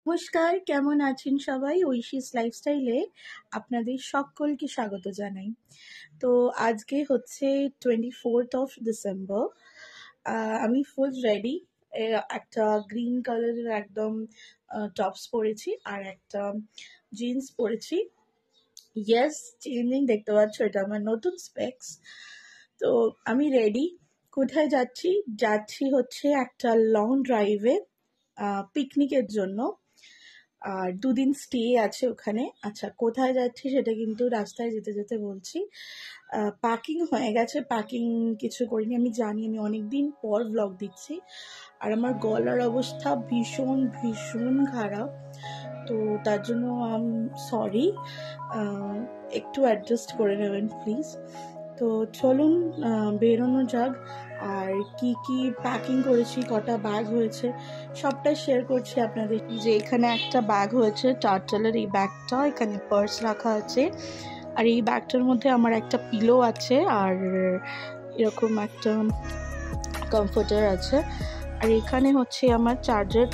নমস্কার, কেমন আছেন সবাই? ঐশীস লাইফস্টাইলে আপনাদের সকলকে স্বাগত জানাই। তো আজকে হচ্ছে 24th ডিসেম্বর। আমি ফুল রেডি। একটা গ্রিন কালারের একদম টপস পরেছি আর একটা জিন্স পরেছি। ইয়েস, চেঞ্জিং দেখতে পাচ্ছ, এটা আমার নতুন স্পেক্স। তো আমি রেডি। কোথায় যাচ্ছি? যাচ্ছি হচ্ছে একটা লং ড্রাইভে, পিকনিকের জন্য। আর 2 দিন স্টে আছে ওখানে। আচ্ছা, কোথায় যাচ্ছি সেটা কিন্তু রাস্তায় যেতে যেতে বলছি। প্যাকিং হয়ে গেছে, প্যাকিং কিছু করিনি। আমি জানি আমি অনেক দিন পর ব্লগ দিচ্ছি আর আমার গলার অবস্থা ভীষণ ভীষণ খারাপ, তো তার জন্য সরি, একটু অ্যাডজাস্ট করে নেবেন প্লিজ। তো চলুন বেরোনো যাক। আর কি কি প্যাকিং করেছি, কটা ব্যাগ হয়েছে সবটাই শেয়ার করছি আপনাদের। যে এখানে একটা ব্যাগ হয়েছে টার্টলের, এই ব্যাগটা, এখানে পার্স রাখা আছে আর এই ব্যাগটার মধ্যে আমার একটা পিলো আছে আর এরকম একটা কমফোর্টার আছে। আর এখানে হচ্ছে আমার চার্জার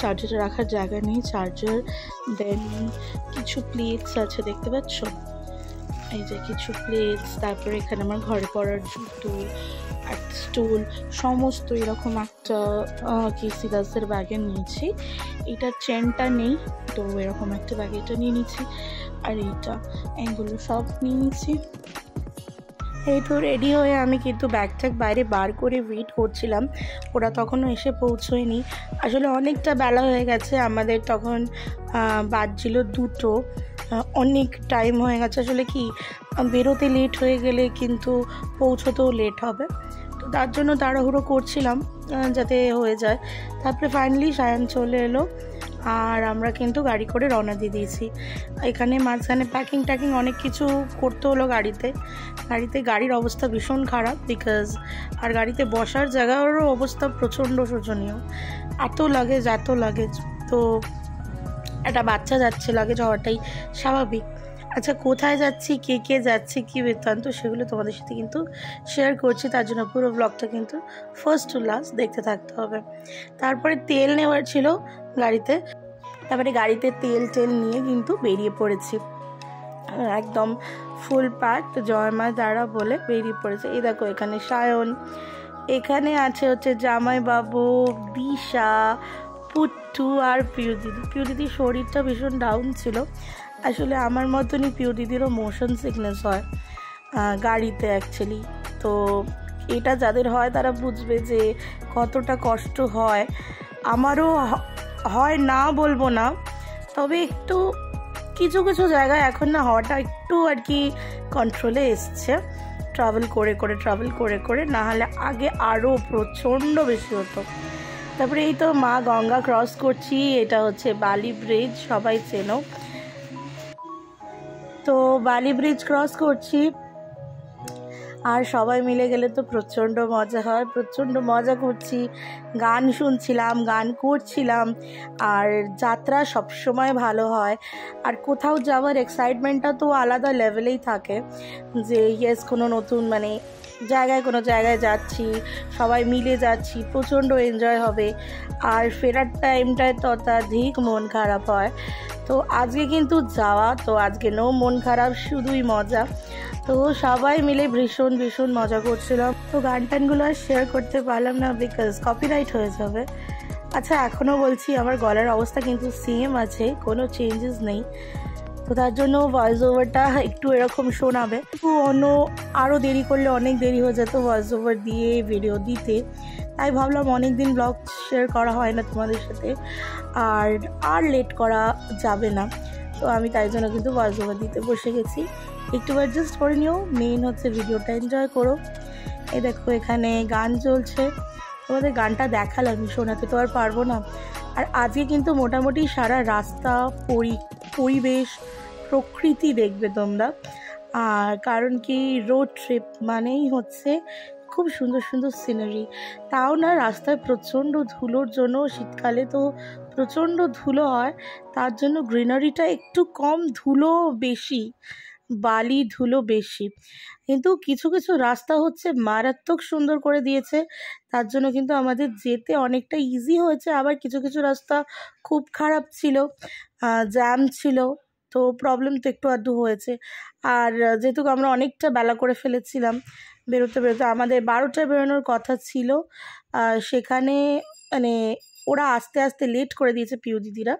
রাখার জায়গা নেই, চার্জার। দেন কিছু প্লেটস আছে, দেখতে পাচ্ছ, এই যে কিছু প্লেটস। তারপরে এখানে আমার ঘরে পড়ার জুতো, একটা স্টুল, সমস্ত এরকম একটা কেসি দাসের ব্যাগে নিয়েছি। এটার চেনটা নেই, তো এরকম একটা ব্যাগে এটা নিয়ে নিচ্ছি। আর এইগুলো সব নিয়ে নিচ্ছি। এই তো রেডি হয়ে আমি কিন্তু ব্যাগটাক বাইরে বার করে ওয়েট করছিলাম, ওরা তখনও এসে পৌঁছয়নি। আসলে অনেকটা বেলা হয়ে গেছে, আমাদের তখন বাজছিল 2টো, অনেক টাইম হয়ে গেছে। আসলে কি, বেরোতে লেট হয়ে গেলে কিন্তু পৌঁছতেও লেট হবে, তো তার জন্য তাড়াহুড়ো করছিলাম যাতে হয়ে যায়। তারপরে ফাইনালি সায়ান চলে এলো আর আমরা কিন্তু গাড়ি করে রওনা দিয়ে দিয়েছি। এখানে মাঝখানে প্যাকিং অনেক কিছু করতে হলো গাড়িতে। গাড়ির অবস্থা ভীষণ খারাপ, বিকজ আর গাড়িতে বসার জায়গারও অবস্থা প্রচণ্ড শোচনীয়। এত লাগেজ, তো একটা বাচ্চা যাচ্ছে, লাগেজ হওয়াটাই স্বাভাবিক। আচ্ছা, কোথায় যাচ্ছি, কে যাচ্ছি, কী বৃত্তান্ত, সেগুলো তোমাদের সাথে কিন্তু শেয়ার করছি। তার জন্য পুরো ব্লগটা কিন্তু ফার্স্ট টু লাস্ট দেখতে থাকতে হবে। তারপরে তেল নেওয়ার ছিল গাড়িতে, তারপরে গাড়িতে তেল নিয়ে কিন্তু বেরিয়ে পড়েছি, একদম ফুল প্যাক। জয় মা তারা বলে বেরিয়ে পড়েছে। এই দেখো, এখানে সায়ন, এখানে আছে হচ্ছে জামাইবাবু, দিশা, পুট্টু আর পিউ দিদির শরীরটা ভীষণ ডাউন ছিল। আসলে আমার মতনই পিউ দিদিরও মোশন সিকনেস হয় গাড়িতে অ্যাকচুয়ালি। তো এটা যাদের হয় তারা বুঝবে যে কতটা কষ্ট হয়। আমারও হয় না বলবো না, তবে একটু কিছু জায়গায় এখন না হওয়াটা একটু আর কি কন্ট্রোলে এসছে, ট্রাভেল করে, না হলে আগে আরও প্রচণ্ড বেশি হতো। তারপরে এই তো মা গঙ্গা ক্রস করছি, এটা হচ্ছে বালি ব্রিজ, সবাই চেনো। তো বালি ব্রিজ ক্রস করছি আর সবাই মিলে গেলে তো প্রচণ্ড মজা হয়, প্রচণ্ড মজা করছি, গান শুনছিলাম, গান করছিলাম। আর যাত্রা সবসময় ভালো হয়, আর কোথাও যাওয়ার এক্সাইটমেন্টটা তো আলাদা লেভেলেই থাকে, যে ইয়েস কোনো নতুন কোনো জায়গায় যাচ্ছি, সবাই মিলে যাচ্ছি, প্রচণ্ড এনজয় হবে। আর ফেরার টাইমটায় ততাধিক মন খারাপ হয়। তো আজকে কিন্তু যাওয়া, তো আজকে মন খারাপ, শুধুই মজা। তো সবাই মিলে ভীষণ মজা করছিলাম। তো গানগুলো আর শেয়ার করতে পারলাম না, বিকজ কপিরাইট হয়ে যাবে। আচ্ছা, এখনও বলছি, আমার গলার অবস্থা কিন্তু সেম আছে, কোনো চেঞ্জেস নেই। তো তার জন্য ভয়েস ওভারটা একটু এরকম শোনাবে। তো আরও দেরি করলে অনেক দেরি হয়ে যেত ভয়েস ওভার দিয়ে ভিডিও দিতে, তাই ভাবলাম অনেক দিন ব্লগ শেয়ার করা হয় না তোমাদের সাথে, আর লেট করা যাবে না। তো আমি তাই জন্য কিন্তু ভয়েস ওভার দিতে বসে গেছি। একটু অ্যাডজাস্ট করে নিও, মেইন হচ্ছে ভিডিওটা এনজয় করো। এই দেখো, এখানে গান চলছে, তোমাদের গানটা দেখালাম, শোনাতে তো আর পারবো না। আর আজকে কিন্তু মোটামুটি সারা রাস্তা, পরিবেশ, প্রকৃতি দেখবে তোমরা। আর কারণ কি, রোড ট্রিপ মানেই হচ্ছে খুব সুন্দর সিনারি। তাও না, রাস্তায় প্রচণ্ড ধুলোর জন্য, শীতকালে তো প্রচণ্ড ধুলো হয়, তার জন্য গ্রিনারিটা একটু কম, ধুলো বেশি। বালি ধুলো বেশি, কিন্তু কিছু কিছু রাস্তা হচ্ছে মারাত্মক সুন্দর করে দিয়েছে, তার জন্য কিন্তু আমাদের যেতে অনেকটা ইজি হয়েছে। আবার কিছু কিছু রাস্তা খুব খারাপ ছিল, জ্যাম ছিল, তো প্রবলেম তো একটু আধটু হয়েছে। আর যেহেতু আমরা অনেকটা বেলা করে ফেলেছিলাম বেরোতে বেরোতে, আমাদের 12টায় বেরোনোর কথা ছিল, সেখানে মানে ওরা আস্তে আস্তে লেট করে দিয়েছে পিউ দিদিরা,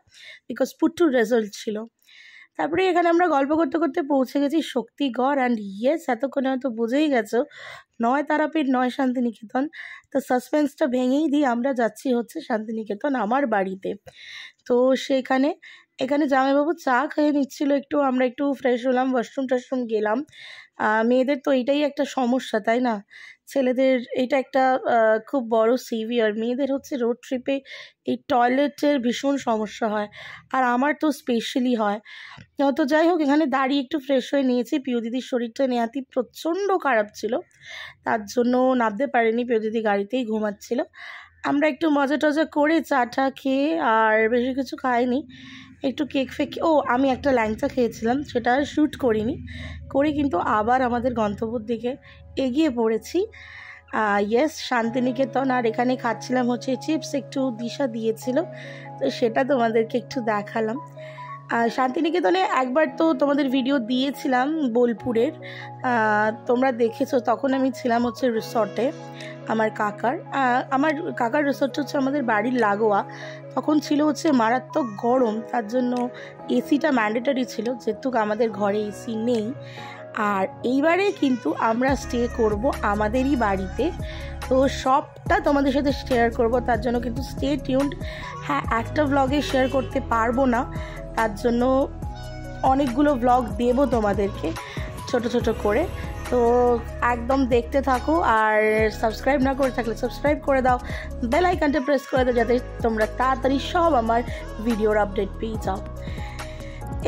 বিকজ পুট্টুর রেজাল্ট ছিল। তারপরে এখানে আমরা গল্প করতে করতে পৌঁছে গেছি শক্তিগড়। অ্যান্ড ইয়েস, এতক্ষণে হয়তো বুঝেই গেছো, নয় তারাপীঠ নয় শান্তিনিকেতন। তো সাসপেন্সটা ভেঙেই দিই, আমরা যাচ্ছি হচ্ছে শান্তিনিকেতন, আমার বাড়িতে। তো এখানে জামাইবাবু চা খেয়ে নিচ্ছিল একটু, আমরা একটু ফ্রেশ হলাম, ওয়াশরুম টাশরুম গেলাম। মেয়েদের তো এটাই একটা সমস্যা, তাই না? ছেলেদের এটা একটা খুব বড় সিভিয়ার, মেয়েদের হচ্ছে রোড ট্রিপে এই টয়লেটের ভীষণ সমস্যা হয়, আর আমার তো স্পেশালি হয়। তো যাই হোক, এখানে দাঁড়িয়ে একটু ফ্রেশ হয়ে নিয়েছি। পিউ দিদির শরীরটা নেহাতি প্রচণ্ড খারাপ ছিল, তার জন্য নামতে পারেনি, পিউ দিদি গাড়িতেই ঘুমাচ্ছিল। আমরা একটু মজা টজা করে চা টা খেয়ে, আর বেশি কিছু খাইনি, একটু কেক ফেক, আমি একটা ল্যাংচা খেয়েছিলাম, সেটা শ্যুট করিনি, করে কিন্তু আবার আমাদের গন্তব্যের দিকে এগিয়ে পড়েছি। ইয়েস, শান্তিনিকেতন। আর এখানে খাচ্ছিলাম হচ্ছে চিপস, একটু দিশা দিয়েছিল, তো সেটা তোমাদেরকে একটু দেখালাম। শান্তিনিকেতনে একবার তো তোমাদের ভিডিও দিয়েছিলাম বোলপুরের, তোমরা দেখেছো। তখন আমি ছিলাম হচ্ছে রিসর্টে আমার কাকার রিসর্ট হচ্ছে আমাদের বাড়ির লাগোয়া। তখন ছিল হচ্ছে মারাত্মক গরম, তার জন্য এসিটা ম্যান্ডেটরি ছিল, যেহেতু আমাদের ঘরে এসি নেই। আর এইবারে কিন্তু আমরা স্টে করব আমাদেরই বাড়িতে, তো সবটা তোমাদের সাথে শেয়ার করব, তার জন্য কিন্তু স্টে টিউনড। হ্যাঁ, একটা ব্লগে শেয়ার করতে পারবো না, তার জন্য অনেকগুলো ব্লগ দেবো তোমাদেরকে ছোট ছোট করে, তো একদম দেখতে থাকো। আর সাবস্ক্রাইব না করে থাকলে সাবস্ক্রাইব করে দাও, বেল আইকনটা প্রেস করে দাও, যাতে তোমরা তাড়াতাড়ি সব আমার ভিডিওর আপডেট পেয়ে যাও।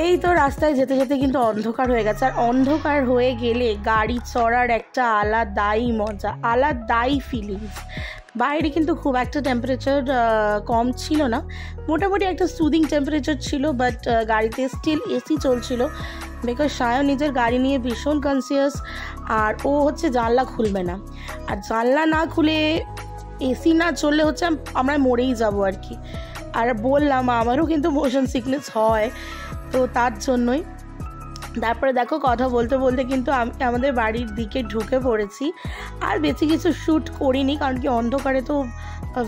এই তো রাস্তায় যেতে যেতে কিন্তু অন্ধকার হয়ে গেছে, আর অন্ধকার হয়ে গেলে গাড়ি চড়ার একটা আলাদাই মজা, আলাদাই ফিলিংস। বাইরে কিন্তু খুব একটা টেম্পারেচার কম ছিল না, মোটামুটি একটা সুদিং টেম্পারেচার ছিল, বাট গাড়িতে স্টিল এসি চলছিল, বিকজ সায়ন নিজের গাড়ি নিয়ে ভীষণ কনসিয়াস, আর ও হচ্ছে জানলা খুলবে না, আর জানলা না খুলে এসি না চললে হচ্ছে আমরা মরেই যাব আর কি। আর বললাম আমারও কিন্তু মোশন সিকনেস হয়, তো তার জন্যই। তারপরে দেখো, কথা বলতে বলতে কিন্তু আমি আমাদের বাড়ির দিকে ঢুকে পড়েছি, আর বেশি কিছু শ্যুট করিনি, কারণ কি অন্ধকারে তো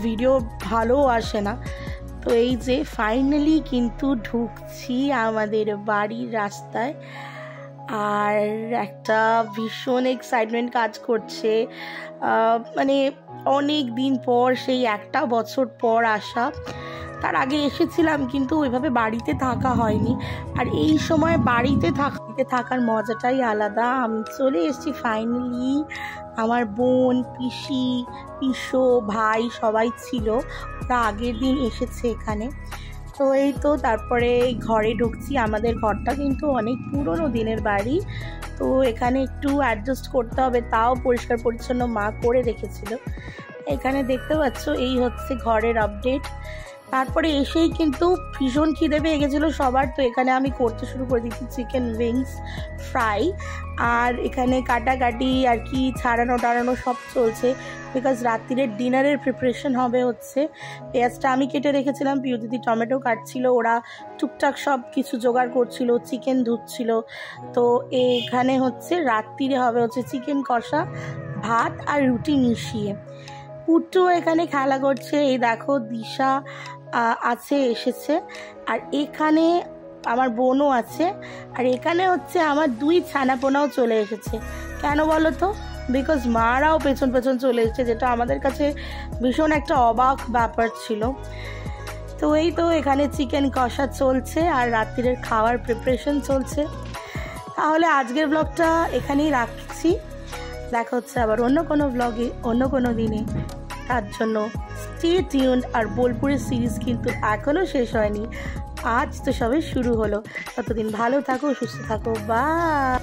ভিডিও ভালো আসে না। তো এই যে ফাইনালি কিন্তু ঢুকছি আমাদের বাড়ির রাস্তায়, আর একটা ভীষণ এক্সাইটমেন্ট কাজ করছে, মানে অনেক দিন পর, সেই একটা বছর পর আসা। তার আগে এসেছিলাম কিন্তু ওইভাবে বাড়িতে থাকা হয়নি, আর এই সময় বাড়িতে থাকার মজাটাই আলাদা। আমি চলে এসেছি ফাইনালি, আমার বোন, পিসি, পিসো, ভাই সবাই ছিল, ওরা আগের দিন এসেছে এখানে। তো এই তো তারপরে ঘরে ঢুকছি। আমাদের ঘরটা কিন্তু অনেক পুরনো দিনের বাড়ি, তো এখানে একটু অ্যাডজাস্ট করতে হবে, তাও পরিষ্কার পরিচ্ছন্ন মা করে রেখেছিল। এখানে দেখতে পাচ্ছ, এই হচ্ছে ঘরের আপডেট। তারপরে এসেই কিন্তু ভীষণ খিদে পেয়ে গেছিলো সবার, তো এখানে আমি করতে শুরু করে দিচ্ছি চিকেন উইংস ফ্রাই, আর এখানে কাটাকাটি আর কি ছাড়ানো টাড়ানো সব চলছে, বিকজ রাত্রিরের ডিনারের প্রিপারেশন হবে হচ্ছে। পেঁয়াজটা আমি কেটে রেখেছিলাম, পিউ দিদি টমেটো কাটছিল, ওরা টুকটাক সব কিছু জোগাড় করছিল, চিকেন ধুচ্ছিল। তো এখানে হচ্ছে রাত্রিরে হবে হচ্ছে চিকেন কষা, ভাত আর রুটি মিশিয়ে। পুট্টু এখানে খেলা করছে, এই দেখো দিশা আছে, এসেছে, আর এখানে আমার বোনও আছে, আর এখানে হচ্ছে আমার 2 ছানাপোনাও চলে এসেছে। কেন বলো তো? বিকজ মারাও পেছন পেছন চলে এসেছে, যেটা আমাদের কাছে ভীষণ একটা অবাক ব্যাপার ছিল। তো এই তো এখানে চিকেন কষা চলছে, আর রাত্রিরের খাওয়ার প্রিপারেশন চলছে। তাহলে আজকের ব্লগটা এখানেই রাখছি, দেখা হচ্ছে আবার অন্য কোনো ব্লগে অন্য কোনো দিনে, তার জন্য স্টে টিউনড। আর বোলপুরের সিরিজ কিন্তু এখনও শেষ হয়নি, আজ তো সবে শুরু হলো। ততদিন ভালো থাকো, সুস্থ থাকো, বাই।